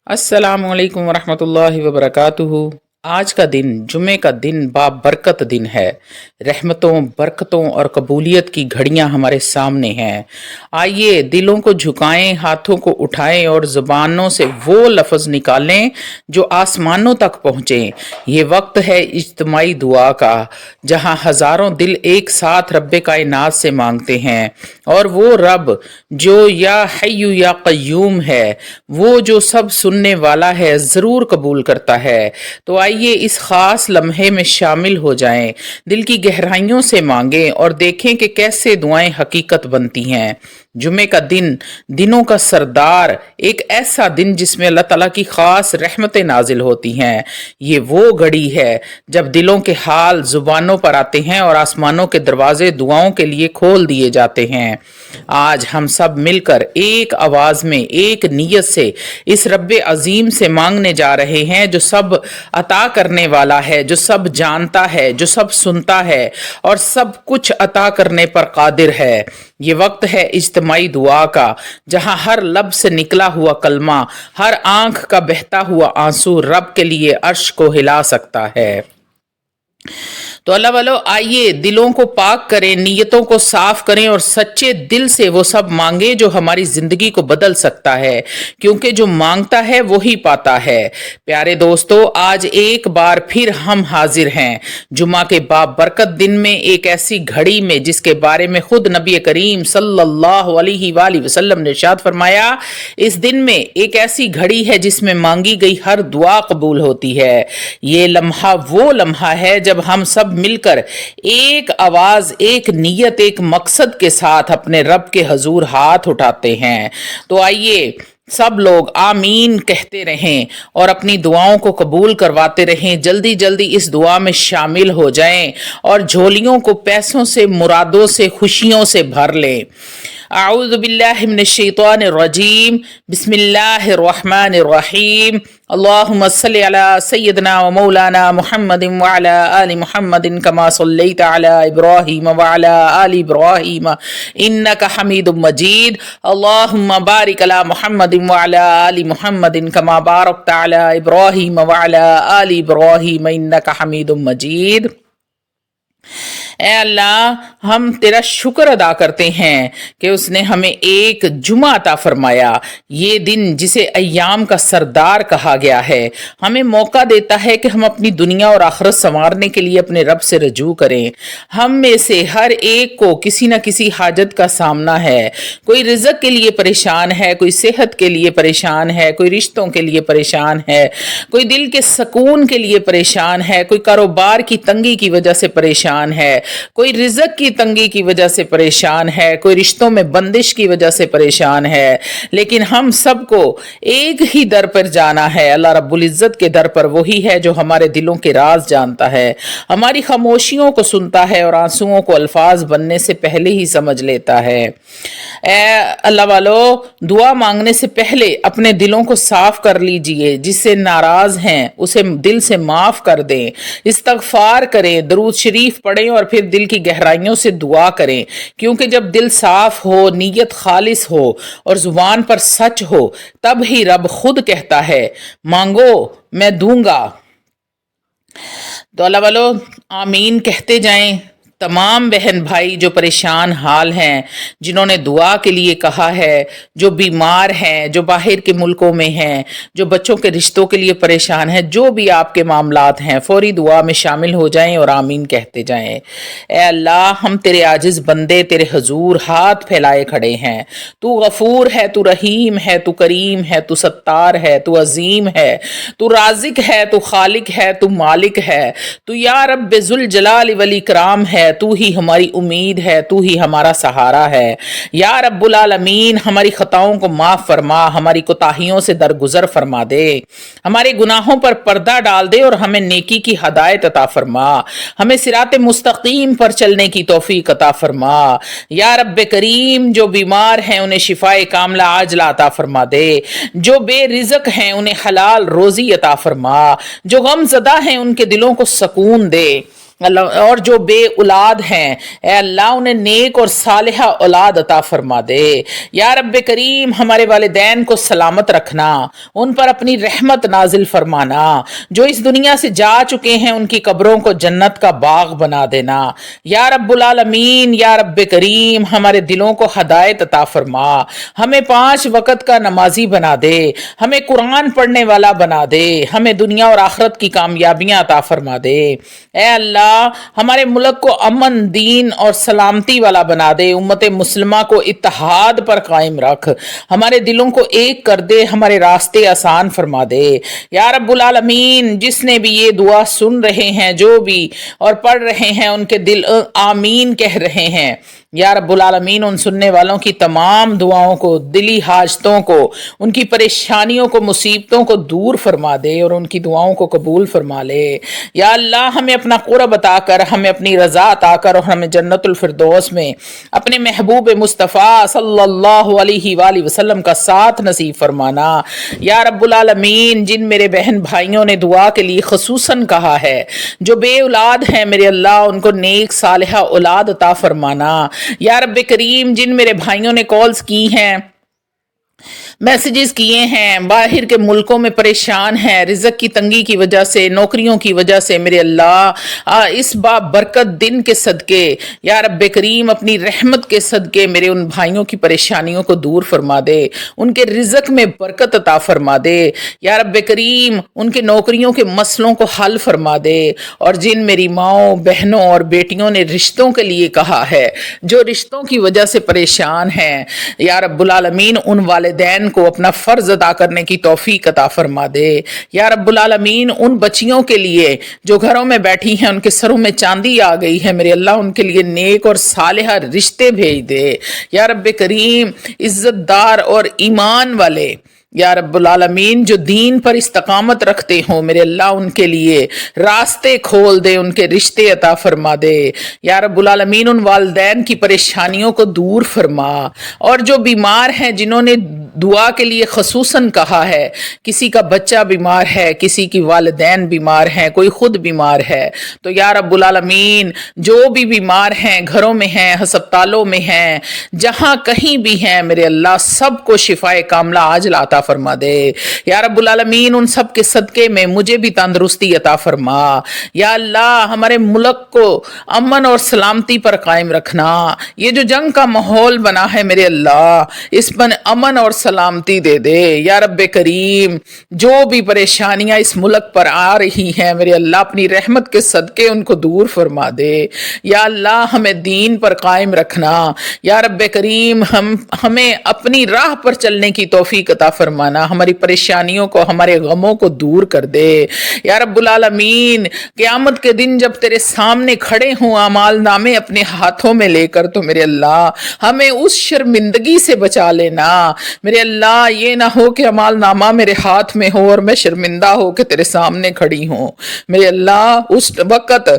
अस्सलाम वालेकुम वरहमतुल्लाहि वबरकातुहू। आज का दिन जुमे का दिन बाबरकत दिन है। रहमतों, बरकतों और कबूलियत की घड़ियां हमारे सामने हैं। आइए दिलों को झुकाएं, हाथों को उठाएं और ज़ुबानों से वो लफ्ज़ निकालें जो आसमानों तक पहुँचें। ये वक्त है इज्तिमाई दुआ का, जहां हज़ारों दिल एक साथ रब्बे कायनात से मांगते हैं। और वो रब जो या हय्यु या क़य्यूम है, वो जो सब सुनने वाला है, ज़रूर कबूल करता है। तो आइए इस खास लम्हे में शामिल हो जाएं, दिल की गहराइयों से मांगें और देखें कि कैसे दुआएं हकीकत बनती हैं। जुमे का दिन दिनों का सरदार, एक ऐसा दिन जिसमें अल्लाह ताला की खास रहमतें नाजिल होती हैं। ये वो घड़ी है जब दिलों के हाल जुबानों पर आते हैं और आसमानों के दरवाजे दुआओं के लिए खोल दिए जाते हैं। आज हम सब मिलकर एक आवाज में, एक नीयत से इस रब्बे अजीम से मांगने जा रहे हैं, जो सब अता करने वाला है, जो सब जानता है, जो सब सुनता है और सब कुछ अता करने पर कादिर है। ये वक्त है इज्तिमाई दुआ का, जहां हर लब से निकला हुआ कलमा, हर आंख का बहता हुआ आंसू रब के लिए अर्श को हिला सकता है। तो अल्लाह वालों, आइए दिलों को पाक करें, नीयतों को साफ करें और सच्चे दिल से वो सब मांगे जो हमारी जिंदगी को बदल सकता है, क्योंकि जो मांगता है वो ही पाता है। प्यारे दोस्तों, आज एक बार फिर हम हाजिर हैं जुमा के बाबरकत दिन में, एक ऐसी घड़ी में जिसके बारे में खुद नबी करीम सल्लल्लाहु अलैहि वसल्लम ने इरशाद फरमाया, इस दिन में एक ऐसी घड़ी है जिसमें मांगी गई हर दुआ कबूल होती है। ये लम्हा वो लम्हा है जब हम सब मिलकर एक आवाज, एक नीयत, एक मकसद के साथ अपने रब के हजूर हाथ उठाते हैं। तो आइए सब लोग आमीन कहते रहें और अपनी दुआओं को कबूल करवाते रहें। जल्दी जल्दी इस दुआ में शामिल हो जाएं और झोलियों को पैसों से, मुरादों से, खुशियों से भर लें। आऊज़ु बिल्लाहि मिनश शैतानिर रजीम, बिस्मिल्लाहिर रहमानिर रहीम। अल्लाहुम्मा सल्लि अला सय्यिदना व मौलाना मुहम्मदिन व अला आलि मुहम्मदिन कमा सल्लैता अला इब्राहीम व अला आलि इब्राहीम इन्नका हमीदुम मजीद। अल्लाहुम्मा बारिक अला मुहम्मदिन व अला आलि मुहम्मदिन कमा बारकता अला इब्राहीम व अला आलि इब्राहीम इन्नका हमीदुम मजीद। ऐ अल्लाह, हम तेरा शुक्र अदा करते हैं कि उसने हमें एक जुमा अता फरमाया। ये दिन जिसे अय्याम का सरदार कहा गया है, हमें मौका देता है कि हम अपनी दुनिया और आखिरत संवारने के लिए अपने रब से रजू करें। हम में से हर एक को किसी न किसी हाजत का सामना है। कोई रिज़्क़ के लिए परेशान है, कोई सेहत के लिए परेशान है, कोई रिश्तों के लिए परेशान है, कोई दिल के सुकून के लिए परेशान है, कोई कारोबार की तंगी की वजह से परेशान है, कोई रिज़्क़ की तंगी की वजह से परेशान है, कोई रिश्तों में बंदिश की वजह से परेशान है। लेकिन हम सबको एक ही दर पर जाना है, अल्लाह रब्बुल इज़्ज़त के दर पर। वही है जो हमारे दिलों के राज जानता है, हमारी खामोशियों को सुनता है और आंसुओं को अल्फाज बनने से पहले ही समझ लेता है। अल्लाह वालों, दुआ मांगने से पहले अपने दिलों को साफ कर लीजिए। जिससे नाराज हैं उसे दिल से माफ कर दें, इस्तगफार करें, दरूद शरीफ पढ़ें और फिर दिल की गहराइयों से दुआ करें। क्योंकि जब दिल साफ हो, नीयत खालिस हो और जुबान पर सच हो, तब ही रब खुद कहता है, मांगो मैं दूंगा। तो अल्लाह वालों, आमीन कहते जाएं। तमाम बहन भाई जो परेशान हाल हैं, जिन्होंने दुआ के लिए कहा है, जो बीमार हैं, जो बाहर के मुल्कों में हैं, जो बच्चों के रिश्तों के लिए परेशान हैं, जो भी आपके मामलात हैं, फौरी दुआ में शामिल हो जाएं और आमीन कहते जाएं। ए अल्लाह, हम तेरे आजिज बंदे तेरे हजूर हाथ फैलाए खड़े हैं। तू गफूर है, तू रहीम है, तू करीम है, तू सत्तार है, तू अजीम है, तू राजिक है, तू खालिक है, तू मालिक है, तू या रब्बे जुल जलाल वल इकराम है। तू ही हमारी उम्मीद है, तू ही हमारा सहारा है। या रब्बुल आलमीन, हमारी खताओं को माफ फरमा, हमारी कोताहियों से दरगुजर फरमा दे, हमारे गुनाहों पर पर्दा डाल दे और हमें नेकी की हदायत अता फरमा, हमें सिराते मुस्तकीम पर चलने की तौफीक अता फरमा। या रब्बे करीम, जो बीमार हैं उन्हें शिफाए कामला आजला अता फरमा दे, जो बेरिज़्क़ हैं उन्हें हलाल रोजी अता फरमा, जो गमज़दा हैं उनके दिलों को सुकून दे। اللہ، اور جو بے اولاد ہیں اے اللہ انہیں نیک اور صالحہ اولاد عطا فرما دے۔ یا رب کریم ہمارے والدین کو سلامت رکھنا، ان پر اپنی رحمت نازل فرمانا، جو اس دنیا سے جا چکے ہیں ان کی قبروں کو جنت کا باغ بنا دینا۔ یا رب العالمین، یا رب کریم ہمارے دلوں کو ہدایت عطا فرما، ہمیں 5 وقت کا نمازی بنا دے، ہمیں قرآن پڑھنے والا بنا دے، ہمیں دنیا اور آخرت کی کامیابیاں عطا فرما دے۔ اے اللہ ہمارے ملک کو امن، دین اور سلامتی والا بنا دے، امت مسلمہ کو اتحاد پر قائم رکھ، ہمارے دلوں کو ایک کر دے، ہمارے راستے آسان فرما دے۔ یا رب العالمین جس نے بھی یہ دعا سن رہے ہیں، جو بھی اور پڑھ رہے ہیں، ان کے دل آمین کہہ رہے ہیں۔ یا رب العالمین ان سننے والوں کی تمام دعاؤں کو، دلی حاجتوں کو، ان کی پریشانیوں کو، مصیبتوں کو دور فرما دے اور ان کی دعاؤں کو قبول فرما لے۔ یا اللہ ہمیں اپنا قرب عطا کر، ہمیں اپنی رضا عطا کر اور ہمیں جنت الفردوس میں اپنے محبوب مصطفیٰ صلی اللہ علیہ وآلہ وسلم کا ساتھ نصیب فرمانا۔ یا رب العالمین جن میرے بہن بھائیوں نے دعا کے لیے خصوصاً کہا ہے، جو بے اولاد ہیں میرے اللہ ان کو نیک صالحہ اولاد عطا فرمانا۔ یا رب کریم جن میرے بھائیوں نے کالز کی ہیں، میسیجز کیے ہیں، باہر کے ملکوں میں پریشان ہیں، رزق کی تنگی کی وجہ سے، نوکریوں کی وجہ سے، میرے اللہ اس برکت دن کے صدقے یا رب کریم اپنی رحمت کے صدقے میرے ان بھائیوں کی پریشانیوں کو دور فرما دے، ان کے رزق میں برکت عطا فرما دے۔ یا رب کریم ان کے نوکریوں کے مسئلوں کو حل فرما دے، اور جن میری ماؤں، بہنوں اور بیٹیوں نے رشتوں کے لیے کہا ہے، جو رشتوں کی وجہ سے پریشان ہیں، یا رب العالمین ان والدین کو اپنا فرض ادا کرنے کی توفیق عطا فرما دے۔ یا رب العالمین ان بچیوں کے لیے جو گھروں میں بیٹھی ہیں، ان کے سروں میں چاندی آ گئی ہے، میرے اللہ ان کے لیے نیک اور صالحہ رشتے بھیج دے۔ یا رب کریم عزت دار اور ایمان والے یا رب العالمین جو دین پر استقامت رکھتے ہوں، میرے اللہ ان کے لیے راستے کھول دے، ان کے رشتے عطا فرما دے۔ یا رب العالمین ان والدین کی پریشانیوں کو دور فرما، اور جو بیمار ہیں جنہوں نے دعا کے لیے خصوصاً کہا ہے، کسی کا بچہ بیمار ہے، کسی کی والدین بیمار ہیں، کوئی خود بیمار ہے، تو یا رب العالمین جو بھی بیمار ہیں، گھروں میں ہیں، ہسپتالوں میں ہیں، جہاں کہیں بھی ہیں، میرے اللہ سب کو شفائے کاملہ عاجلہ عطا فرما دے۔ یا رب العالمین ان سب کے صدقے میں مجھے بھی تندرستی عطا فرما۔ یا اللہ ہمارے ملک کو امن اور سلامتی پر قائم رکھنا، یہ جو جنگ کا ماحول بنا ہے میرے اللہ اس پر امن اور سلامتی دے دے۔ یا رب کریم جو بھی پریشانیاں اس ملک پر آ رہی ہیں، میرے اللہ اپنی رحمت کے صدقے ان کو دور فرما دے۔ یا اللہ ہمیں دین پر قائم رکھنا، یا رب کریم ہمیں اپنی راہ پر چلنے کی توفیق عطا فرمانا، ہماری پریشانیوں کو، ہمارے غموں کو دور کر دے۔ یا رب العالمین قیامت کے دن جب تیرے سامنے کھڑے ہوں اعمال نامے اپنے ہاتھوں میں لے کر، تو میرے اللہ ہمیں اس شرمندگی سے بچا لینا۔ میرے اللہ یہ نہ ہو کہ اعمال نامہ میرے ہاتھ میں ہو اور میں شرمندہ ہو کے تیرے سامنے کھڑی ہوں۔ میرے اللہ اس وقت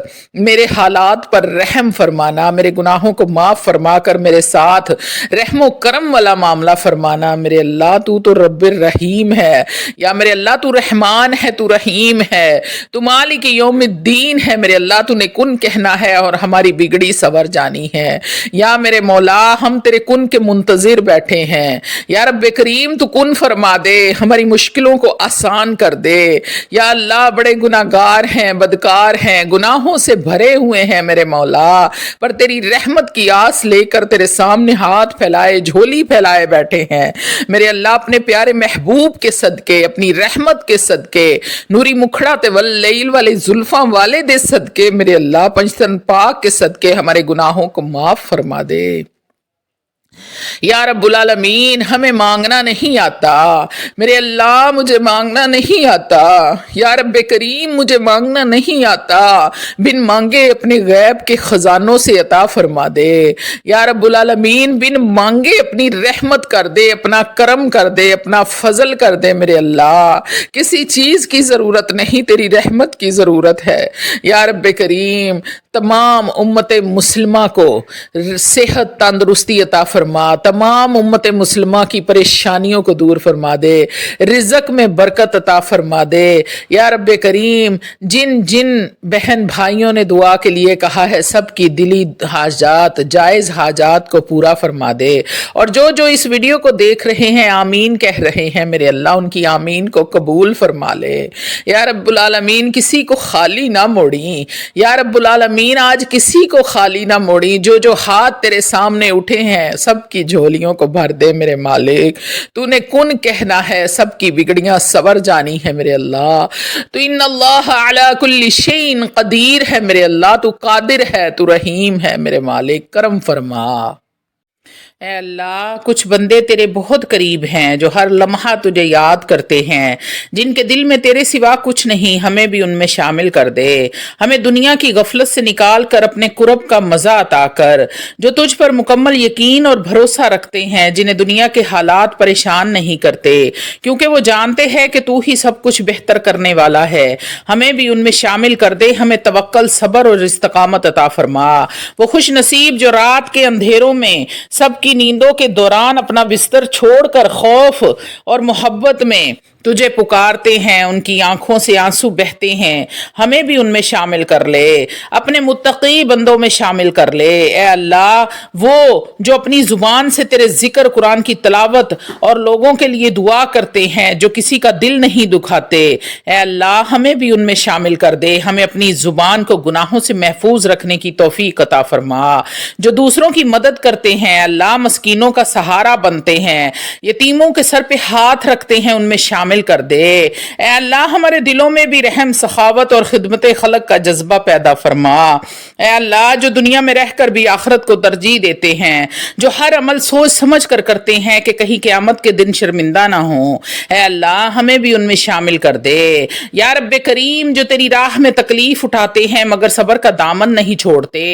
میرے حالات پر رحم فرمانا، میرے گناہوں کو معاف فرما کر میرے ساتھ رحم و کرم والا معاملہ فرمانا۔ میرے اللہ تو رب الرحیم ہے، یا میرے اللہ تو رحمان ہے، تو رحیم ہے، تو مالک یوم الدین ہے۔ میرے اللہ تو نے کن کہنا ہے اور ہماری بگڑی سور جانی ہے۔ یا میرے مولا ہم تیرے کن کے منتظر بیٹھے ہیں۔ یا رب کریم تو کن فرما دے، ہماری مشکلوں کو آسان کر دے۔ یا اللہ بڑے گناہگار ہیں، بدکار ہیں، گناہوں سے بھرے ہوئے ہیں میرے مولا، پر تیری رحمت کی آس لے کر تیرے سامنے ہاتھ پھیلائے، جھولی پھیلائے بیٹھے ہیں۔ میرے اللہ اپنے پیارے محبوب کے صدقے، اپنی رحمت کے صدقے، نوری مکھڑا تے واللیل والے زلفاں والے دے صدقے، میرے اللہ پنجتن پاک کے صدقے ہمارے گناہوں کو معاف فرما دے۔ یا رب العالمین ہمیں مانگنا نہیں آتا، میرے اللہ مجھے مانگنا نہیں آتا، یا رب کریم مجھے مانگنا نہیں آتا، بن مانگے اپنے غیب کے خزانوں سے عطا فرما دے۔ یا رب العالمین بن مانگے اپنی رحمت کر دے، اپنا کرم کر دے، اپنا فضل کر دے۔ میرے اللہ کسی چیز کی ضرورت نہیں، تیری رحمت کی ضرورت ہے۔ یا رب کریم تمام امت مسلمہ کو صحت تندرستی عطا فرما فرما, तमाम उम्मत मुस्लिमा की परेशानियों को दूर फरमा दे, रिज़्क में बरकत अता फरमा दे या रब्बे करीम। जिन जिन बहन भाइयों ने दुआ के लिए कहा है सबकी दिली हाजात, जायज़ हाजात को पूरा फरमा दे, और जो जो इस वीडियो को देख रहे हैं आमीन कह रहे हैं, मेरे अल्लाह उनकी आमीन को कबूल फरमा ले या रब्बुल आलमीन। किसी को खाली ना मोड़ी या रब्बुल आलमीन, आज किसी को खाली ना मोड़ी। जो जो हाथ तेरे सामने उठे हैं सबकी झोलियों को भर दे मेरे मालिक। तूने कुन कहना है, सबकी बिगड़ियां सवर जानी है मेरे अल्लाह। तो इन्नल्लाह अला कुल्ली शैइन कदीर है मेरे अल्लाह, तू कादिर है, तू रहीम है मेरे मालिक, करम फरमा। ऐ अल्लाह, कुछ बंदे तेरे बहुत करीब हैं जो हर लम्हा तुझे याद करते हैं, जिनके दिल में तेरे सिवा कुछ नहीं, हमें भी उनमें शामिल कर दे। हमें दुनिया की गफलत से निकाल कर अपने कुरब का मज़ा अता कर। जो तुझ पर मुकम्मल यकीन और भरोसा रखते हैं, जिन्हें दुनिया के हालात परेशान नहीं करते, क्योंकि वो जानते हैं कि तू ही सब कुछ बेहतर करने वाला है, हमें भी उनमें शामिल कर दे। हमें तवक्कल, सब्र और इस्तिकामत अता फरमा। वो खुश नसीब जो रात के अंधेरों में सबकी नींदों के दौरान अपना बिस्तर छोड़कर खौफ और मोहब्बत में तुझे पुकारते हैं, उनकी आंखों से आंसू बहते हैं, हमें भी उनमें शामिल कर ले, अपने मुत्तकी बंदों में शामिल कर ले। ए अल्लाह, वो जो अपनी जुबान से तेरे जिक्र, कुरान की तलावत और लोगों के लिए दुआ करते हैं, जो किसी का दिल नहीं दुखाते, ए अल्लाह हमें भी उनमें शामिल कर दे। हमें अपनी जुबान को गुनाहों से महफूज रखने की तौफीक अता फरमा। जो दूसरों की मदद करते हैं अल्लाह, मस्कीनों का सहारा बनते हैं, यतीमों के सर पे हाथ रखते हैं, उनमें शामिल कर दे। ऐ अल्लाह, हमारे दिलों में भी रहम, सखावत और खिदमत खलक का जज्बा पैदा फरमा। ऐ अल्लाह, जो दुनिया में रहकर भी आखिरत को तरजीह देते हैं, जो हर अमल सोच समझ कर करते हैं कि कहीं क़यामत के दिन शर्मिंदा ना हो, ऐ अल्लाह हमें भी उनमें शामिल कर दे। या रब्बे करीम, जो तेरी राह में तकलीफ उठाते हैं मगर सब्र का दामन नहीं छोड़ते,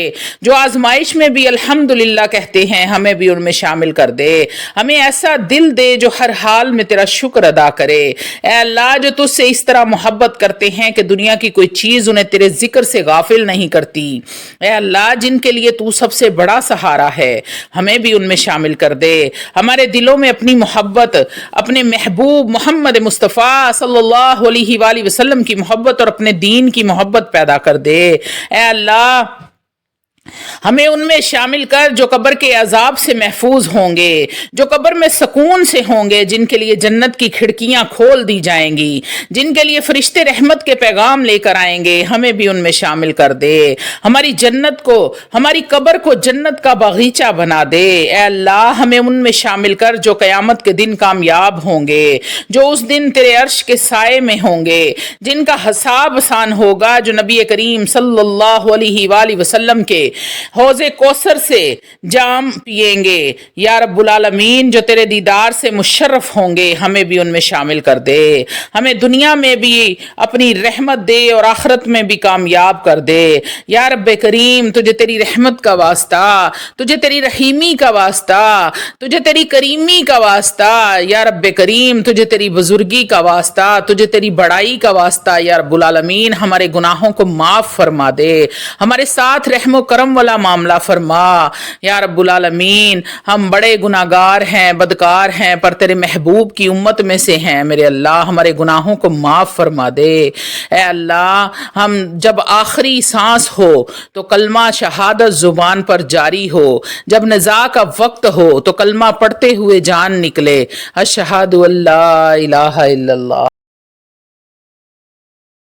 जो आजमाइश में भी अल्हम्दुलिल्लाह कहते हैं, हमें भी उनमें शामिल कर दे। हमें ऐसा दिल दे जो हर हाल में तेरा शुक्र अदा करे। ऐ अल्लाह, जो तुझसे इस तरह मोहब्बत करते हैं कि दुनिया की कोई चीज उन्हें तेरे जिक्र से गाफिल नहीं करती, ऐ अल्लाह जिनके लिए तू सबसे बड़ा सहारा है, हमें भी उनमें शामिल कर दे। हमारे दिलों में अपनी मोहब्बत, अपने महबूब मोहम्मद मुस्तफ़ा सल्लल्लाहु अलैहि वसल्लम की मोहब्बत और अपने दीन की मोहब्बत पैदा कर दे। ऐ अल्लाह, हमें उनमें शामिल कर जो कब्र के अजाब से महफूज होंगे, जो कब्र में सुकून से होंगे, जिनके लिए जन्नत की खिड़कियां खोल दी जाएंगी, जिनके लिए फरिश्ते रहमत के पैगाम लेकर आएंगे, हमें भी उनमें शामिल कर दे। हमारी जन्नत को, हमारी कब्र को जन्नत का बागीचा बना दे। ऐ अल्लाह, हमें उनमें शामिल कर जो क़यामत के दिन कामयाब होंगे, जो उस दिन तेरे अर्श के साए में होंगे, जिनका हिसाब आसान होगा, जो नबी करीम सल्लल्लाहु अलैहि वसल्लम के हौज़े कौसर से जाम पिएंगे। या रब्बुल आलमीन, जो तेरे दीदार से मुशर्रफ होंगे, हमें भी उनमें शामिल कर दे। हमें दुनिया में भी अपनी रहमत दे और आखिरत में भी कामयाब कर दे। या रब्बे करीम, तुझे तेरी रहमत का वास्ता, तुझे तेरी रहीमी का वास्ता, तुझे तेरी करीमी का वास्ता, या रब्बे करीम तुझे तेरी बुजुर्गी का वास्ता, तुझे तेरी बड़ाई का वास्ता। या रब्बुल आलमीन, हमारे गुनाहों को माफ फरमा दे, हमारे साथ रहमो करम वाला मामला फरमा। या रब्बुल आलमीन, हम बड़े गुनाहगार हैं, बदकार हैं, पर तेरे महबूब की उम्मत में से हैं। मेरे अल्लाह, हमारे गुनाहों को माफ फरमा दे। ऐ अल्लाह, हम जब आखिरी सांस हो तो कलमा शहादत जुबान पर जारी हो, जब नज़ा का वक्त हो तो कलमा पढ़ते हुए जान निकले, अशहदु अल्ला इलाहा इल्लल्लाह।